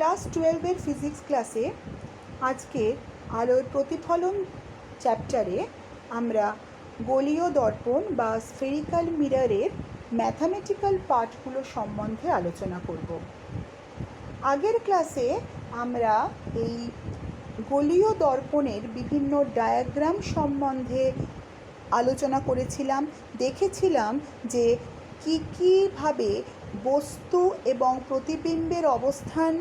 Class 12-এর physics ক্লাসে আজকে আলোর প্রতিফলন চ্যাপ্টারে আমরা গোলীয় দর্পণ বা স্ফেরিক্যাল মিররের ম্যাথামেটিক্যাল পার্টগুলো সম্বন্ধে আলোচনা করব। আগের ক্লাসে আমরা এই গোলীয় দর্পণের বিভিন্ন ডায়াগ্রাম সম্বন্ধে আলোচনা করেছিলাম, দেখেছিলাম যে কীভাবে বস্তু এবং প্রতিবিম্বের অবস্থান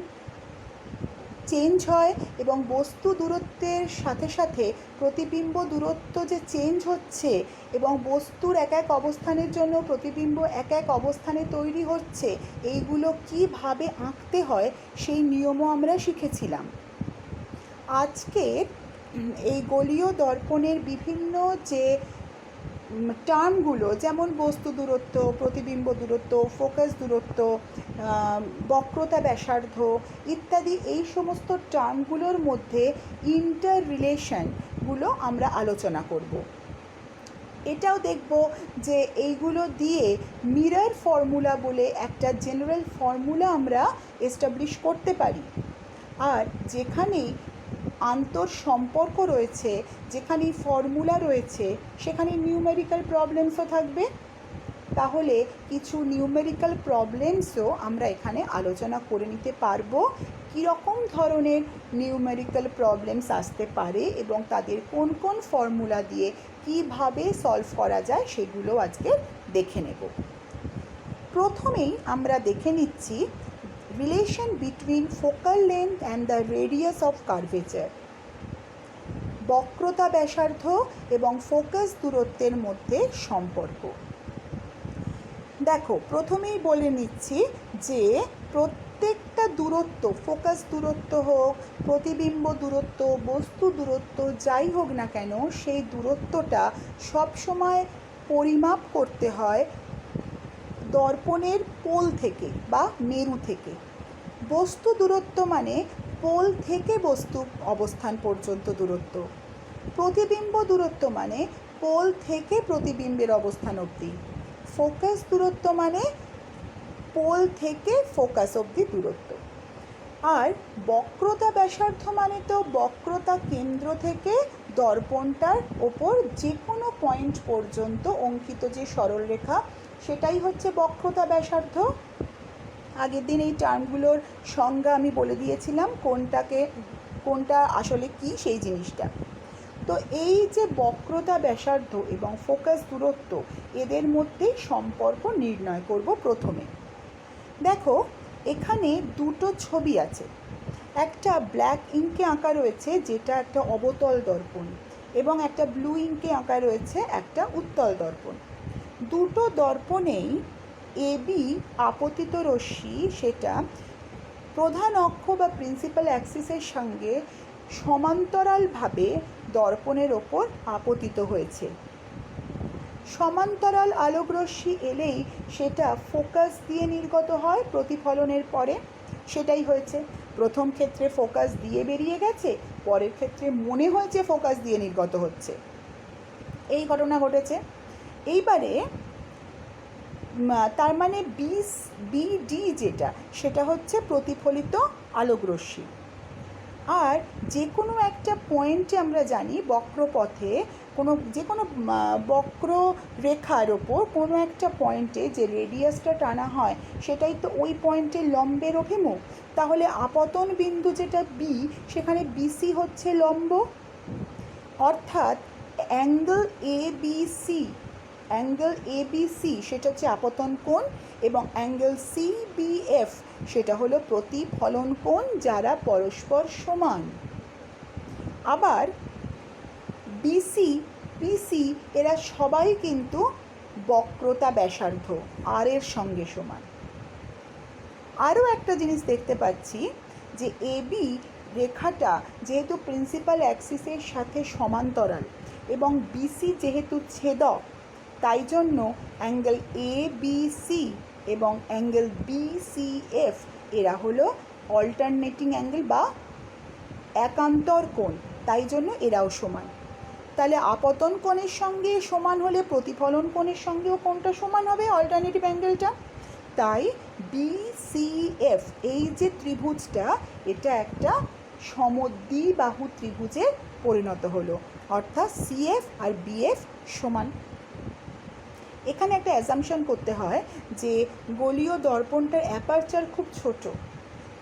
চেঞ্জ হয় এবং বস্তু দূরত্বের সাথে সাথে প্রতিবিম্ব দূরত্ব যে চেঞ্জ হচ্ছে এবং বস্তুর এক এক অবস্থানের জন্য প্রতিবিম্ব এক এক অবস্থানে তৈরি হচ্ছে, এইগুলো কিভাবে আঁকতে হয় সেই নিয়মও আমরা শিখেছিলাম। আজকে এই গোলীয় দর্পণের বিভিন্ন যে টার্মগুলো, যেমন বস্তু দূরত্ব, প্রতিবিম্ব দূরত্ব, ফোকাস দূরত্ব, বক্রতা ব্যাসার্ধ ইত্যাদি, এই সমস্ত টার্মগুলোর মধ্যে ইন্টার রিলেশনগুলো আমরা আলোচনা করব। এটাও দেখব যে এইগুলো দিয়ে মিরর ফর্মুলা বলে একটা জেনারেল ফর্মুলা আমরা এস্টাবলিশ করতে পারি। আর যেখানেই আন্তর সম্পর্ক রয়েছে, যেখানে ফর্মুলা রয়েছে, সেখানে নিউমেরিক্যাল প্রবলেমসও থাকবে। তাহলে কিছু নিউমেরিক্যাল প্রবলেমসও আমরা এখানে আলোচনা করে নিতে পারবো, কীরকম ধরনের নিউমেরিক্যাল প্রবলেমস আসতে পারে এবং তাদের কোন কোন ফর্মুলা দিয়ে কিভাবে সলভ করা যায় সেগুলো আজকে দেখে নেব। প্রথমেই আমরা দেখে নিচ্ছি relation between focal length and the radius of curvature. বক্রতা ব্যাসার্ধ এবং ফোকাস দূরত্বের মধ্যে সম্পর্ক। দেখো, প্রথমেই বলে নিচ্ছি যে প্রত্যেকটা দূরত্ব, ফোকাস দূরত্ব হোক, প্রতিবিম্ব দূরত্ব, বস্তু দূরত্ব, যাই হোক না কেন, সেই দূরত্বটা সবসময় পরিমাপ করতে হয় দর্পণের পোল থেকে বা মেরু থেকে। বস্তু দূরত্ব মানে পোল থেকে বস্তু অবস্থান পর্যন্ত দূরত্ব। প্রতিবিম্ব দূরত্ব মানে পোল থেকে প্রতিবিম্বের অবস্থান অবধি। ফোকাস দূরত্ব মানে পোল থেকে ফোকাস অবধি দূরত্ব। আর বক্রতা ব্যাসার্ধ মানে তো বক্রতা কেন্দ্র থেকে দর্পণটার ওপর যে কোনো পয়েন্ট পর্যন্ত অঙ্কিত যে সরলরেখা, সেটাই হচ্ছে বক্রতা ব্যাসার্ধ। আগের দিন এই টার্মগুলোর সংজ্ঞা আমি বলে দিয়েছিলাম, কোনটা আসলে কি সেই জিনিসটা। তো এই যে বক্রতা ব্যাসার্ধ এবং ফোকাস দূরত্ব, এদের মধ্যে সম্পর্ক নির্ণয় করব। প্রথমে দেখো, এখানে দুটো ছবি আছে। একটা ব্ল্যাক ইঙ্কে আঁকা রয়েছে, যেটা একটা অবতল দর্পণ, এবং একটা ব্লু ইঙ্কে আঁকা রয়েছে একটা উত্তল দর্পণ। দুটো দর্পণেই এবি আপতিত রশ্মি, সেটা প্রধান অক্ষ বা প্রিন্সিপাল অ্যাক্সিসের সঙ্গে সমান্তরালভাবে দর্পণের ওপর আপতিত হয়েছে। সমান্তরাল আলোকরশ্মি এলেই সেটা ফোকাস দিয়ে নির্গত হয় প্রতিফলনের পরে। সেটাই হয়েছে। প্রথম ক্ষেত্রে ফোকাস দিয়ে বেরিয়ে গেছে, পরের ক্ষেত্রে মনে হয়েছে ফোকাস দিয়ে নির্গত হচ্ছে, এই ঘটনা ঘটেছে। এইবারে তার মানে বিডি যেটা, সেটা হচ্ছে প্রতিফলিত আলোকরশ্মি। আর যে কোনো একটা পয়েন্টে আমরা জানি বক্রপথে যে কোনো বক্র রেখার ওপর কোনো একটা পয়েন্টে যে রেডিয়াসটা টানা হয়, সেটাই তো ওই পয়েন্টের লম্বের অভিমুখ। তাহলে আপতন বিন্দু যেটা বি, সেখানে বিসি হচ্ছে লম্ব, অর্থাৎ অ্যাঙ্গেল এবিসি সেটা হচ্ছে আপতন কোণ, এবং অ্যাঙ্গেল সিবিএফ সেটা হলো প্রতিফলন কোণ, যারা পরস্পর সমান। আবার পিসি এরা সবাই কিন্তু বক্রতা ব্যাসার্ধ আর এর সঙ্গে সমান। আরও একটা জিনিস দেখতে পাচ্ছি যে এবি রেখাটা যেহেতু প্রিন্সিপাল অ্যাক্সিসের সাথে সমান্তরাল এবং বিসি যেহেতু ছেদক, তাই জন্য অ্যাঙ্গেল এবিসি এবং অ্যাঙ্গেল বিসিএফ এরা হলো অল্টারনেটিং অ্যাঙ্গেল বা একান্তর কোণ, তাই জন্য এরাও সমান। তাহলে আপতন কোণের সঙ্গে সমান হলে প্রতিফলন কোণের সঙ্গেও কোণটা সমান হবে, অল্টারনেটিভ অ্যাঙ্গেলটা। তাই BCF এই যে ত্রিভুজটা, এটা একটা সমদ্বিবাহু ত্রিভুজে পরিণত হলো, অর্থাৎ CF আর BF সমান। এখানে একটা অ্যাজাম্পশন করতে হয় যে গোলীয় দর্পণটার অ্যাপারচার খুব ছোট,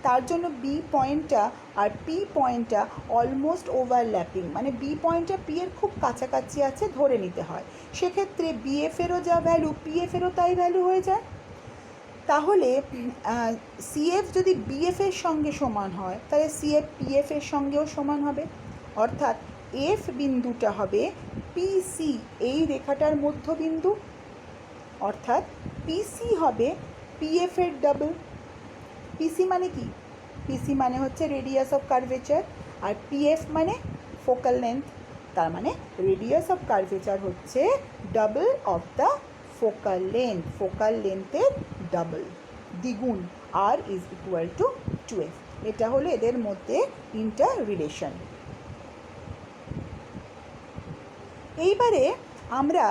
তার জন্য বি পয়েন্টটা আর পি পয়েন্টটা অলমোস্ট ওভারল্যাপিং, মানে বি পয়েন্টটা পি এর খুব কাছাকাছি আছে ধরে নিতে হয়। সেক্ষেত্রে বিএফেরও যা ভ্যালু পিএফেরও তাই ভ্যালু হয়ে যায়। তাহলে সিএফ যদি বিএফের সঙ্গে সমান হয়, তাহলে সিএফ পিএফের সঙ্গেও সমান হবে, অর্থাৎ এফ বিন্দুটা হবে পিসি এই রেখাটার মধ্যবিন্দু, অর্থাৎ পিসি হবে পিএফের ডাবল। পিসি মানে কি? পিসি মানে হচ্ছে রেডিয়াস অফ কার্ভেচার, আর পিএফ মানে ফোকাল লেন্থ। তার মানে রেডিয়াস অফ কার্ভেচার হচ্ছে double of the focal length, focal লেন্থের ডাবল, দ্বিগুণ, আর ইজ ইকুয়াল টু 2f। এটা হলো এদের মধ্যে ইন্টার রিলেশন। এইবারে আমরা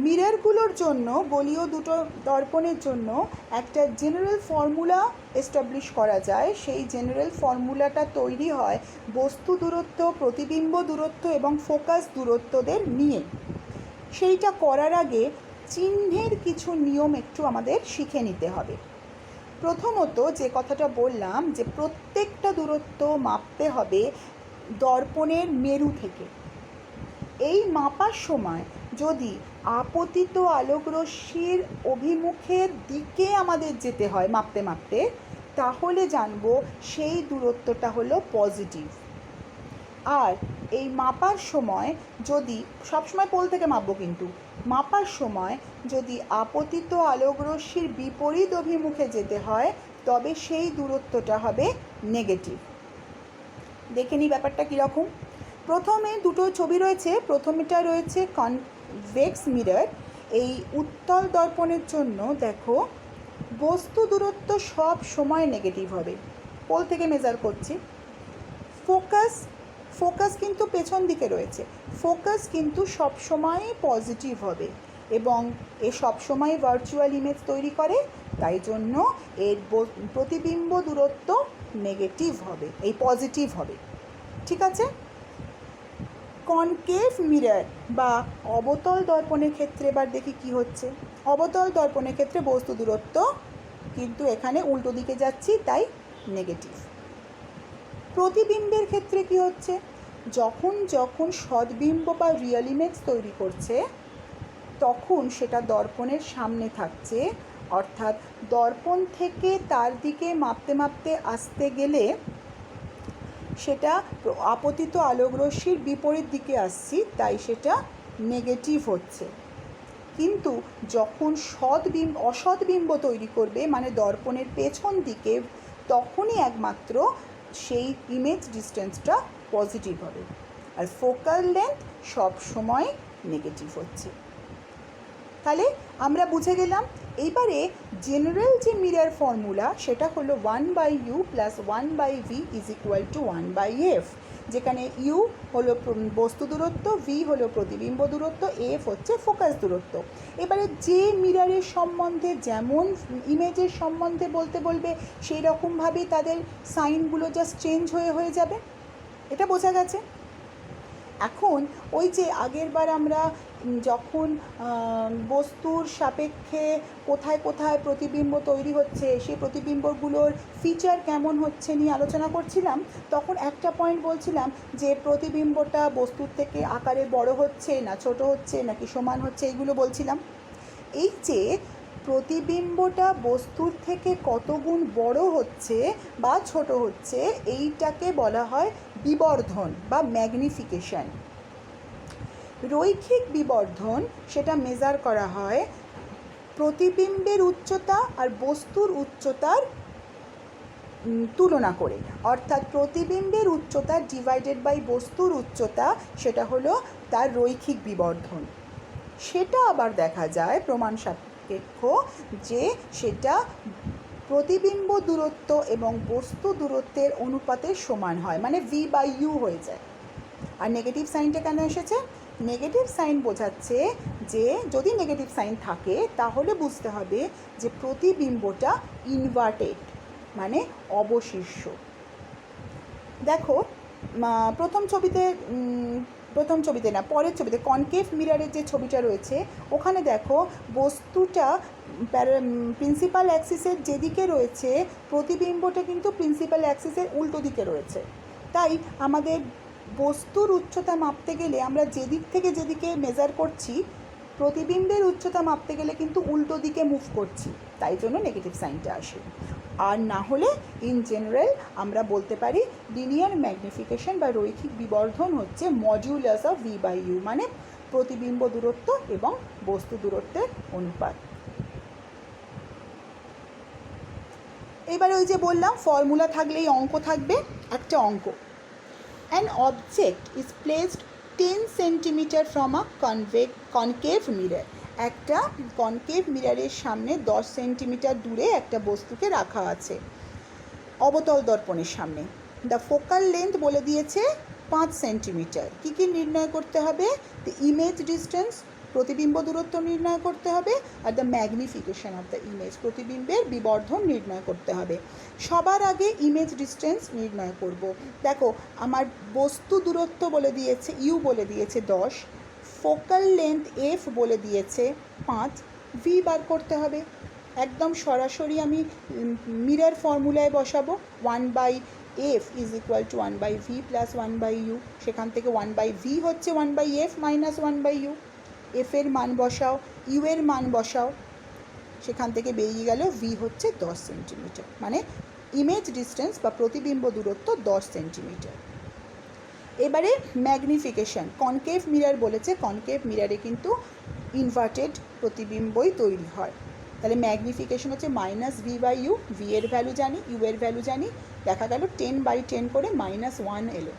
মিররগুলোর জন্য, গোলীয় দুটো দর্পণের জন্য একটা জেনারেল ফর্মুলা এস্টাবলিশ করা যায়। সেই জেনারেল ফর্মুলাটা তৈরি হয় বস্তু দূরত্ব, প্রতিবিম্ব দূরত্ব এবং ফোকাস দূরত্বদের নিয়ে। সেইটা করার আগে চিহ্নের কিছু নিয়ম একটু আমাদের শিখে নিতে হবে। প্রথমত যে কথাটা বললাম যে প্রত্যেকটা দূরত্ব মাপতে হবে দর্পণের মেরু থেকে। এই মাপার সময় যদি আপতিত আলোকরশ্মির অভিমুখের দিকে আমাদের যেতে হয় মাপতে মাপতে, তাহলে জানবো সেই দূরত্বটা হলো পজিটিভ। আর এই মাপার সময় যদি, সবসময় পোল থেকে মাপবো, কিন্তু মাপার সময় যদি আপতিত আলোকরশ্মির বিপরীত অভিমুখে যেতে হয়, তবে সেই দূরত্বটা হবে নেগেটিভ। দেখে নিই ব্যাপারটা কীরকম। প্রথমে দুটো ছবি রয়েছে। প্রথমেটা রয়েছে কনভেক্স মিরর। এই উত্তল দর্পণের জন্য দেখো বস্তু দূরত্ব সব সময় নেগেটিভ হবে, পোল থেকে মেজার করছি। ফোকাস কিন্তু পেছন দিকে রয়েছে, ফোকাস কিন্তু সব সময় পজিটিভ হবে এবং এ সব সময় ভার্চুয়াল ইমেজ তৈরি করে, তাই জন্য এর প্রতিবিম্ব দূরত্ব নেগেটিভ হবে, এই পজিটিভ হবে। ঠিক আছে। কনকেভ মিরর বা অবতল দর্পণের ক্ষেত্রে এবার দেখি কি হচ্ছে। অবতল দর্পণের ক্ষেত্রে বস্তু দূরত্ব কিন্তু এখানে উল্টো দিকে যাচ্ছি, তাই নেগেটিভ। প্রতিবিম্বের ক্ষেত্রে কি হচ্ছে? যখন যখন সদ্বিম্ব বা রিয়েল ইমেজ তৈরি করছে, তখন সেটা দর্পণের সামনে থাকছে, অর্থাৎ দর্পণ থেকে তার দিকে মাপতে মাপতে আসতে গেলে সেটা আপতিত আলোকরশ্মির বিপরীত দিকে আসছি, তাই সেটা নেগেটিভ হচ্ছে। কিন্তু যখন অসৎ বিম্ব তৈরি করবে, মানে দর্পণের পেছন দিকে, তখনই একমাত্র সেই ইমেজ ডিস্টেন্সটা পজিটিভ হবে, আর ফোকাল লেন্থ সব সময় নেগেটিভ হচ্ছে। তাহলে আমরা বুঝে গেলাম। এইবারে জেনারেল যে মিরর ফর্মুলা, সেটা হলো 1/u + 1/v is equal two 1/f, যেখানে u হলো বস্তু দূরত্ব, v হলো প্রতিবিম্ব দূরত্ব, f হচ্ছে ফোকাস দূরত্ব। এবারে যে মিররের সম্বন্ধে যেমন ইমেজের সম্বন্ধে বলতে বলবে, সেই রকমভাবেই তাদের সাইনগুলো জাস্ট চেঞ্জ হয়ে যাবে। এটা বোঝা গেছে। এখন ওই যে আগেরবার আমরা যখন বস্তুর সাপেক্ষে কোথায় কোথায় প্রতিবিম্ব তৈরি হচ্ছে, সেই প্রতিবিম্বগুলোর ফিচার কেমন হচ্ছে নিয়ে আলোচনা করছিলাম, তখন একটা পয়েন্ট বলছিলাম যে প্রতিবিম্বটা বস্তুর থেকে আকারে বড় হচ্ছে না ছোট হচ্ছে নাকি সমান হচ্ছে, এইগুলো বলছিলাম। এই যে প্রতিবিম্বটা বস্তুর থেকে কত গুণ বড় হচ্ছে বা ছোট হচ্ছে, এইটাকে বলা হয় বিবর্ধন বা ম্যাগনিফিকেশন। রৈখিক বিবর্ধন সেটা মেজার করা হয় প্রতিবিম্বের উচ্চতা আর বস্তুর উচ্চতার তুলনা করে, অর্থাৎ প্রতিবিম্বের উচ্চতা ডিভাইডেড বাই বস্তুর উচ্চতা, সেটা হলো তার রৈখিক বিবর্ধন। সেটা আবার দেখা যায় প্রমাণ সাপেক্ষ যে সেটা প্রতিবিম্ব দূরত্ব এবং বস্তু দূরত্বের অনুপাতে সমান হয়, মানে v/u হয়ে যায়। আর নেগেটিভ সাইনটা কেন এসেছে? নেগেটিভ সাইন বোঝাচ্ছে যে যদি নেগেটিভ সাইন থাকে তাহলে বুঝতে হবে যে প্রতিবিম্বটা ইনভার্টেড, মানে অবশিষ্য। দেখো পরের ছবিতে কনকেভ মিররের যে ছবিটা রয়েছে ওখানে দেখো বস্তুটা প্রিন্সিপাল অ্যাক্সিসের যেদিকে রয়েছে প্রতিবিম্বটা কিন্তু প্রিন্সিপাল অ্যাক্সিসের উল্টো দিকে রয়েছে। তাই আমাদের বস্তুর উচ্চতা মাপতে গেলে আমরা যেদিকে মেজার করছি প্রতিবিম্বের উচ্চতা মাপতে গেলে কিন্তু উল্টো দিকে মুভ করছি, তাই জন্য নেগেটিভ সাইনটা আসে। আর না হলে ইন জেনারেল আমরা বলতে পারি লিনিয়ার ম্যাগনিফিকেশন বা রৈখিক বিবর্ধন হচ্ছে modulus of V by U, মানে প্রতিবিম্ব দূরত্ব এবং বস্তু দূরত্বের অনুপাত। এবারে ওই যে বললাম ফর্মুলা থাকলেই অঙ্ক থাকবে। একটা অঙ্ক, an object is placed 10 centimeter from a concave mirror, একটা কনকেভ মিররের সামনে 10 সেন্টিমিটার দূরে একটা বস্তুকে রাখা আছে অবতল দর্পণের সামনে। দ্য ফোকাল লেন্থ বলে দিয়েছে 5 সেন্টিমিটার। কী কী নির্ণয় করতে হবে? দ্য ইমেজ ডিস্টেন্স, প্রতিবিম্ব দূরত্ব নির্ণয় করতে হবে, আর the magnification of the image, প্রতিবিম্বের বিবর্ধন নির্ণয় করতে হবে। সবার আগে ইমেজ ডিস্টেন্স নির্ণয় করব। দেখো আমার বস্তু দূরত্ব বলে দিয়েছে ইউ বলে দিয়েছে 10, ফোকাল লেন্থ এফ বলে দিয়েছে 5, ভি বার করতে হবে। একদম সরাসরি আমি মিরর ফর্মুলায় বসাবো 1/f is equal two 1/v plus 1/u। সেখান থেকে 1/v হচ্ছে 1/f মাইনাস 1/u। এফ এর মান বসাও, ইউ এর মান বসাও, সেখান থেকে বেরিয়ে গেল ভি হচ্ছে 10 সেন্টিমিটার, মানে ইমেজ ডিস্টেন্স বা প্রতিবিম্ব দূরত্ব 10 সেন্টিমিটার। এবারে ম্যাগনিফিকেশন, কনকেভ মিরর বলেছে, কনকেভ মিররে কিন্তু ইনভার্টেড প্রতিবিম্বই তৈরি হয়। তাহলে ম্যাগনিফিকেশন হচ্ছে -v/u, ভি এর ভ্যালু জানি, ইউ এর ভ্যালু জানি, দেখা গেল 10/10 করে -1 এলো।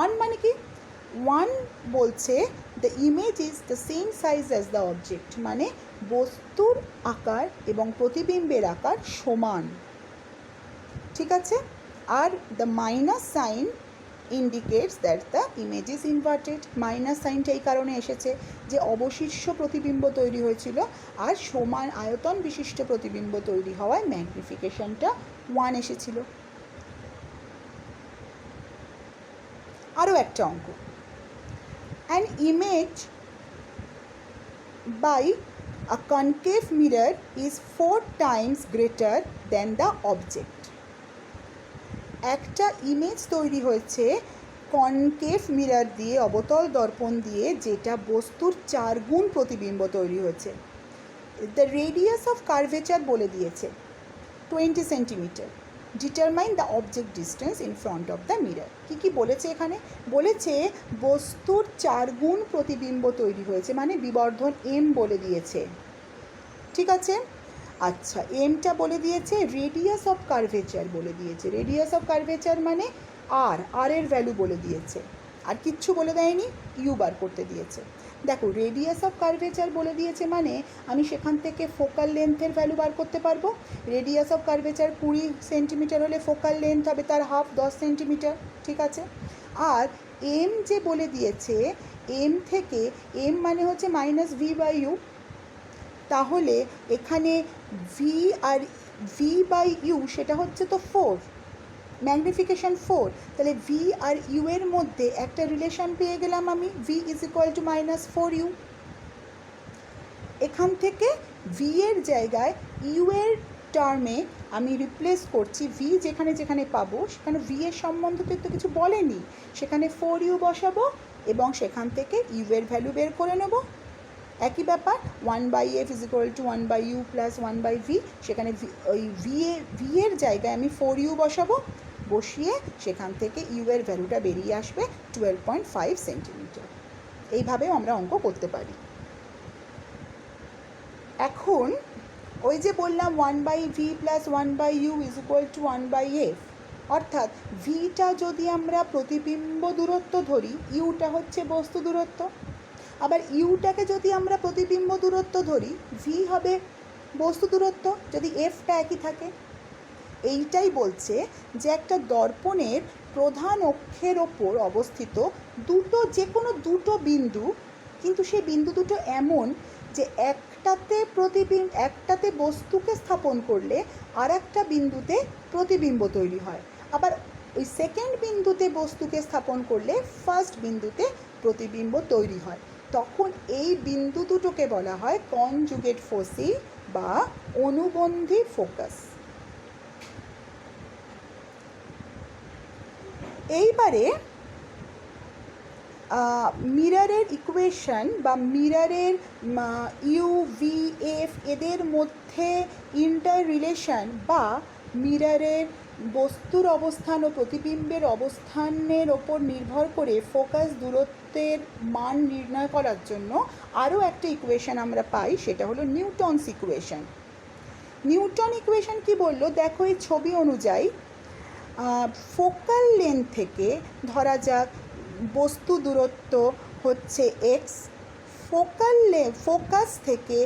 1 মানে কি? 1 বলছে the image is the same size as the object, মানে বস্তুর আকার এবং প্রতিবিম্বের আকার সমান, ঠিক আছে। আর the minus sign indicates that the image is inverted. Minus সাইনটা এই কারণে এসেছে যে অবশিষ্য প্রতিবিম্ব তৈরি হয়েছিল আর সমান আয়তন বিশিষ্ট প্রতিবিম্ব তৈরি হওয়ায় ম্যাগনিফিকেশনটা 1 এসেছিল। আরও একটা অঙ্ক, an image by a concave mirror is 4 times greater than the object. একটা ইমেজ তৈরি হয়েছে কনকেভ মিরর দিয়ে, অবতল দর্পণ দিয়ে, যেটা বস্তুর 4 গুণ প্রতিবিম্ব তৈরি হয়েছে। দ্য রেডিয়াস অফ কার্ভেচার বলে দিয়েছে 20 centimetre. Determine the object distance in front of the mirror. কী কী বলেছে এখানে? বলেছে বস্তুর 4 গুণ প্রতিবিম্ব তৈরি হয়েছে, মানে বিবর্ধন এম বলে দিয়েছে, ঠিক আছে। আচ্ছা, এমটা বলে দিয়েছে, রেডিয়াস অফ কার্ভেচার বলে দিয়েছে। রেডিয়াস অফ কার্ভেচার মানে আর এর ভ্যালু বলে দিয়েছে, আর কিচ্ছু বলে দেয়নি, ইউ বার করতে দিয়েছে। দেখো রেডিয়াস অফ কার্ভেচার বলে দিয়েছে মানে আমি সেখান থেকে ফোকাল লেন্থের ভ্যালু বার করতে পারবো। রেডিয়াস অফ কার্ভেচার 20 সেন্টিমিটার হলে ফোকাল লেন্থ হবে তার হাফ 10 সেন্টিমিটার, ঠিক আছে। আর এম যে বলে দিয়েছে, এম থেকে এম মানে হচ্ছে -v/u, তাহলে এখানে ভি আর v/u সেটা হচ্ছে তো 4, ম্যাগনিফিকেশন 4, তাহলে ভি আর ইউ এর মধ্যে একটা রিলেশন পেয়ে গেলাম আমি, V is equal two -4u। এখান থেকে ভি এর জায়গায় ইউ এর টার্মে আমি রিপ্লেস করছি, ভি যেখানে যেখানে পাবো সেখানে ভি এর সম্বন্ধে তো কিছু বলেনি, সেখানে 4u বসাবো এবং সেখান থেকে ইউ এর ভ্যালু বের করে নেব। একই ব্যাপার 1/f is equal two 1/u plus 1/v, সেখানে ওই ভি এর জায়গায় আমি 4u বসাবো, বসিয়ে সেখান থেকে ইউ এর ভ্যালুটা বেরিয়ে আসবে 12.5 সেন্টিমিটার। এইভাবেও আমরা অঙ্ক করতে পারি। এখন ওই যে বললাম 1/v plus 1/u is equal two 1/f, অর্থাৎ ভিটা যদি আমরা প্রতিবিম্ব দূরত্ব ধরি, ইউটা হচ্ছে বস্তু দূরত্ব, আবার ইউটাকে যদি আমরা প্রতিবিম্ব দূরত্ব ধরি, ভি হবে বস্তু দূরত্ব যদি এফটা একই থাকে। এইটাই বলছে যে একটা দর্পণের প্রধান অক্ষের ওপর অবস্থিত যে কোনো দুটো বিন্দু কিন্তু সেই বিন্দু দুটো এমন যে একটাতে বস্তুকে স্থাপন করলে আর একটা বিন্দুতে প্রতিবিম্ব তৈরি হয়, আবার ওই সেকেন্ড বিন্দুতে বস্তুকে স্থাপন করলে ফার্স্ট বিন্দুতে প্রতিবিম্ব তৈরি হয়। তখন এই বিন্দু দুটোকে বলা হয় কনজুগেট ফোসি বা অনুবন্ধী ফোকাস। এইবারে মিররের ইকুয়েশন বা মিররের ইউ-ভি-এফ এদের মধ্যে ইন্টার রিলেশন বা মিররের বস্তুর অবস্থান ও প্রতিবিম্বের অবস্থানের ওপর নির্ভর করে ফোকাস দূরত্বের মান নির্ণয় করার জন্য আরও একটা ইকুয়েশন আমরা পাই, সেটা হলো নিউটনস ইকুয়েশন। নিউটন ইকুয়েশন কি বললো দেখো, এই ছবি অনুযায়ী ফোকাল লেন্থ থেকে ধরা যাক বস্তু দূরত্ব হচ্ছে এক্স, ফোকাস থেকে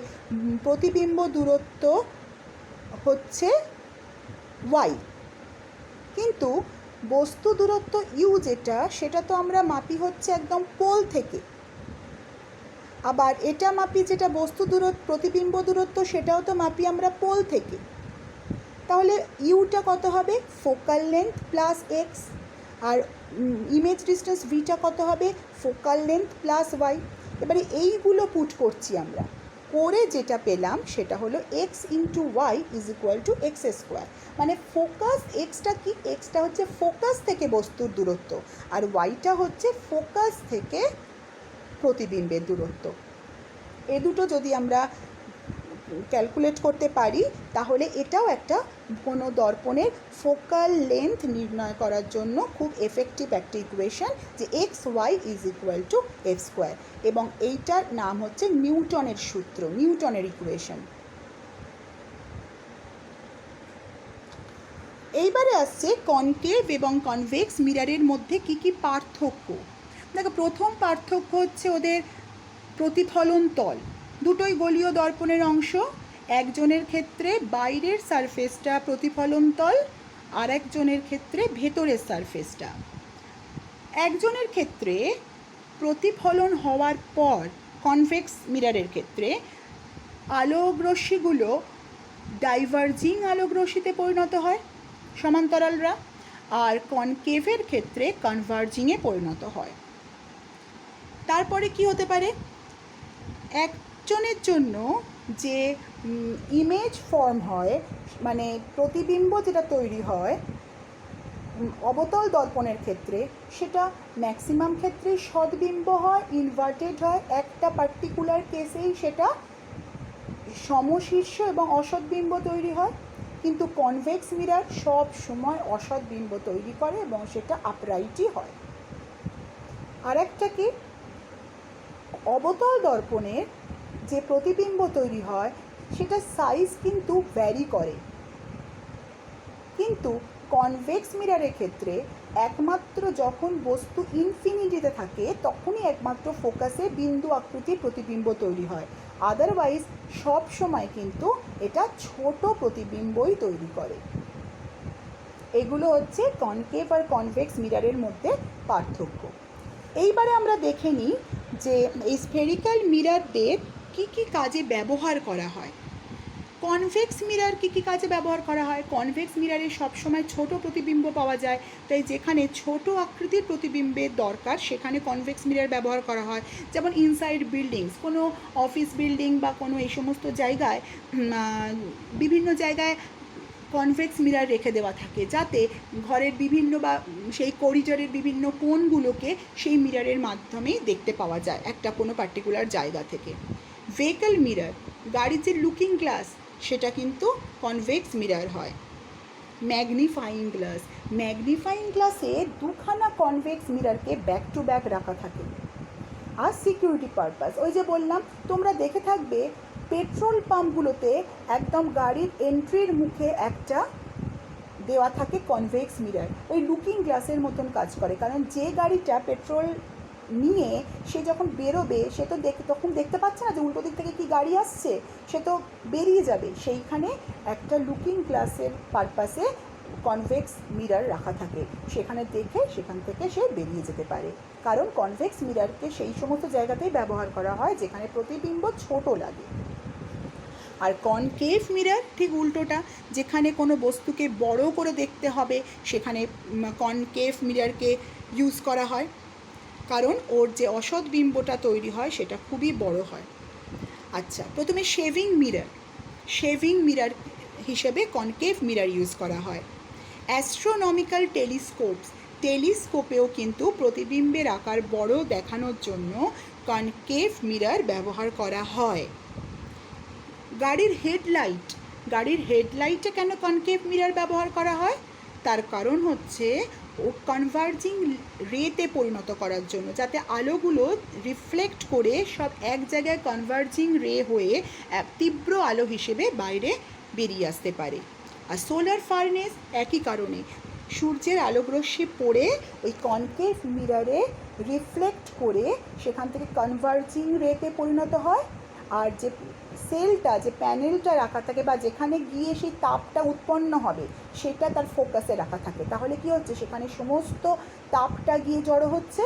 প্রতিবিম্ব দূরত্ব হচ্ছে ওয়াই, কিন্তু বস্তু দূরত্ব ইউ যেটা সেটা তো আমরা মাপি হচ্ছে একদম পোল থেকে, আবার এটা মাপি যেটা বস্তু দূরত্ব প্রতিবিম্ব দূরত্ব সেটাও তো মাপি আমরা পোল থেকে। তাহলে ইউটা কত হবে? ফোকাল লেন্থ প্লাস এক্স, আর ইমেজ ডিস্টেন্স ভিটা কত হবে? Focal length plus Y. এবারে এইগুলো পুট করছি আমরা, করে যেটা পেলাম সেটা হলো X into Y is equal to X square. মানে ফোকাস এক্সটা কি? এক্সটা হচ্ছে ফোকাস থেকে বস্তুর দূরত্ব, আর ওয়াইটা হচ্ছে ফোকাস থেকে প্রতিবিম্বের দূরত্ব। এ দুটো যদি আমরা ক্যালকুলেট করতে পারি তাহলে এটাও একটা ঘন দর্পণের ফোকাল লেন্থ নির্ণয় করার জন্য খুব এফেক্টিভ একটা ইকুয়েশন, যে X Y is equal to X square, এবং এইটার নাম হচ্ছে নিউটনের সূত্র, নিউটনের ইকুয়েশন। এইবারে আসছে কনকেভ এবং কনভেক্স মিররের মধ্যে কি কি পার্থক্য। দেখো, প্রথম পার্থক্য হচ্ছে ওদের প্রতিফলন তল। দুটোই গলীয় দর্পণের অংশ, একজনের ক্ষেত্রে বাইরের সারফেসটা প্রতিফলন তল, আর একজনের ক্ষেত্রে ভেতরের সারফেসটা। একজনের ক্ষেত্রে প্রতিফলন হওয়ার পর কনভেক্স মিররের ক্ষেত্রে আলোকরশ্মিগুলো ডাইভার্জিং আলোকরশ্মিতে পরিণত হয় সমান্তরালরা, আর কনকেভের ক্ষেত্রে কনভার্জিংয়ে পরিণত হয়। তারপরে কি হতে পারে? একজনের জন্য যে ইমেজ ফর্ম হয়, মানে প্রতিবিম্ব যেটা তৈরি হয় অবতল দর্পণের ক্ষেত্রে, সেটা ম্যাক্সিমাম ক্ষেত্রেই সদ্বিম্ব হয়, ইনভার্টেড হয়, একটা পার্টিকুলার কেসেই সেটা সমশীর্ষ এবং অসদ্বিম্ব তৈরি হয়। কিন্তু কনভেক্স মিরর সব সময় অসদ্বিম্ব তৈরি করে এবং সেটা আপরাইটই হয়। আর একটা কি, অবতল দর্পণের যে প্রতিবিম্ব তৈরি হয় সেটা সাইজ কিন্তু ভ্যারি করে, কিন্তু কনভেক্স মিররের ক্ষেত্রে একমাত্র যখন বস্তু ইনফিনিটিতে থাকে তখনই একমাত্র ফোকাসে বিন্দু আকৃতির প্রতিবিম্ব তৈরি হয়, আদারওয়াইজ সব সময় কিন্তু এটা ছোট প্রতিবিম্বই তৈরি করে। এগুলো হচ্ছে কনকেভ আর কনভেক্স মিররের মধ্যে পার্থক্য। এইবারে আমরা দেখে নিই যে এই স্ফেরিক্যাল মিররদের কী কী কাজে ব্যবহার করা হয়। কনভেক্স মিরর কী কী কাজে ব্যবহার করা হয়? কনভেক্স মিররে সবসময় ছোট প্রতিবিম্ব পাওয়া যায়, তাই যেখানে ছোট আকৃতির প্রতিবিম্বের দরকার সেখানে কনভেক্স মিরর ব্যবহার করা হয়। যেমন ইনসাইড বিল্ডিংস, কোনো অফিস বিল্ডিং বা কোনো এই সমস্ত জায়গায় বিভিন্ন জায়গায় কনভেক্স মিরর রেখে দেওয়া থাকে, যাতে ঘরের বিভিন্ন বা সেই করিডোরের বিভিন্ন কোণগুলোকে সেই মিররের মাধ্যমেই দেখতে পাওয়া যায় একটা কোনো পার্টিকুলার জায়গা থেকে। ভেহিকল মিরর, গাড়ির যে লুকিং গ্লাস সেটা কিন্তু কনভেক্স মিরর হয়। ম্যাগনিফাইং গ্লাস, ম্যাগনিফাইং গ্লাসে দুখানা কনভেক্স মিররকে ব্যাক টু ব্যাক রাখা থাকে। আর সিকিউরিটি পারপাস, ওই যে বললাম, তোমরা দেখে থাকবে পেট্রোল পাম্পগুলোতে একদম গাড়ির এন্ট্রির মুখে একটা দেওয়া থাকে কনভেক্স মিরর, ওই লুকিং গ্লাসের মতন কাজ করে। কারণ যে গাড়িটা পেট্রোল নিয়ে সে যখন বেরোবে সে তো তখন দেখতে পাচ্ছে না যে উল্টো দিক থেকে কি গাড়ি আসছে, সে তো বেরিয়ে যাবে, সেইখানে একটা লুকিং গ্লাসের পারপাসে কনভেক্স মিরর রাখা থাকে, সেখানে দেখে সেখান থেকে সে বেরিয়ে যেতে পারে। কারণ কনভেক্স মিররকে সেই সমস্ত জায়গাতেই ব্যবহার করা হয় যেখানে প্রতিবিম্ব ছোট লাগে। আর কনকেভ মিরর ঠিক উল্টোটা, যেখানে কোনো বস্তুকে বড় করে দেখতে হবে সেখানে কনকেভ মিররকে ইউজ করা হয়, কারণ ওর যে অসৎ বিম্বটা তৈরি হয় সেটা খুবই বড় হয়। আচ্ছা, প্রথমে শেভিং মিরর হিসেবে কনকেভ মিরর ইউজ করা হয়। অ্যাস্ট্রোনমিক্যাল টেলিস্কোপেও কিন্তু প্রতিবিম্বের আকার বড় দেখানোর জন্য কনকেভ মিরর ব্যবহার করা হয়। গাড়ির হেডলাইটে কেন কনকেভ মিরর ব্যবহার করা হয়? তার কারণ হচ্ছে ও কনভার্জিং রেতে পরিণত করার জন্য, যাতে আলোগুলো রিফ্লেক্ট করে সব এক জায়গায় কনভার্জিং রে হয়ে এক তীব্র আলো হিসেবে বাইরে বেরিয়ে আসতে পারে। আর সোলার ফার্নেস একই কারণে, সূর্যের আলোকরশ্মি পড়ে ওই কনকেভ মিররে রিফ্লেক্ট করে সেখান থেকে কনভার্জিং রেতে পরিণত হয়, আর যে সেলটা, যে প্যানেলটা রাখা থাকে বা যেখানে গিয়ে সেই তাপটা উৎপন্ন হবে সেটা তার ফোকাসে রাখা থাকে। তাহলে কি হচ্ছে, সেখানে সমস্ত তাপটা গিয়ে জড়ো হচ্ছে।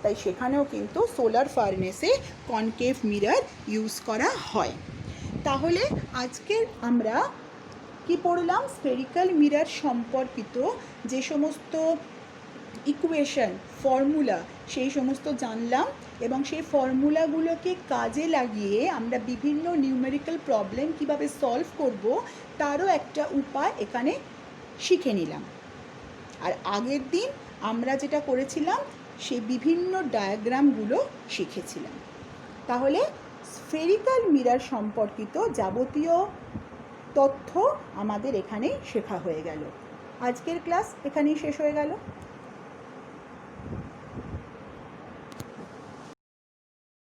তাই সেখানেও কিন্তু সোলার ফার্নেসে কনকেভ মিরর ইউজ করা হয়। তাহলে আজকে আমরা কি পড়লাম? স্ফেরিক্যাল মিরর সম্পর্কিত যে সমস্ত ইকুয়েশন, ফর্মুলা, সেই সমস্ত জানলাম, এবং সেই ফর্মুলাগুলোকে কাজে লাগিয়ে আমরা বিভিন্ন নিউমেরিক্যাল প্রবলেম কিভাবে সলভ করব তারও একটা উপায় এখানে শিখে নিলাম। আর আগের দিন আমরা যেটা করেছিলাম সেই বিভিন্ন ডায়াগ্রামগুলো শিখেছিলাম। তাহলে স্ফেরিক্যাল মিরর সম্পর্কিত যাবতীয় তথ্য আমাদের এখানেই শেখা হয়ে গেল। আজকের ক্লাস এখানেই শেষ হয়ে গেল।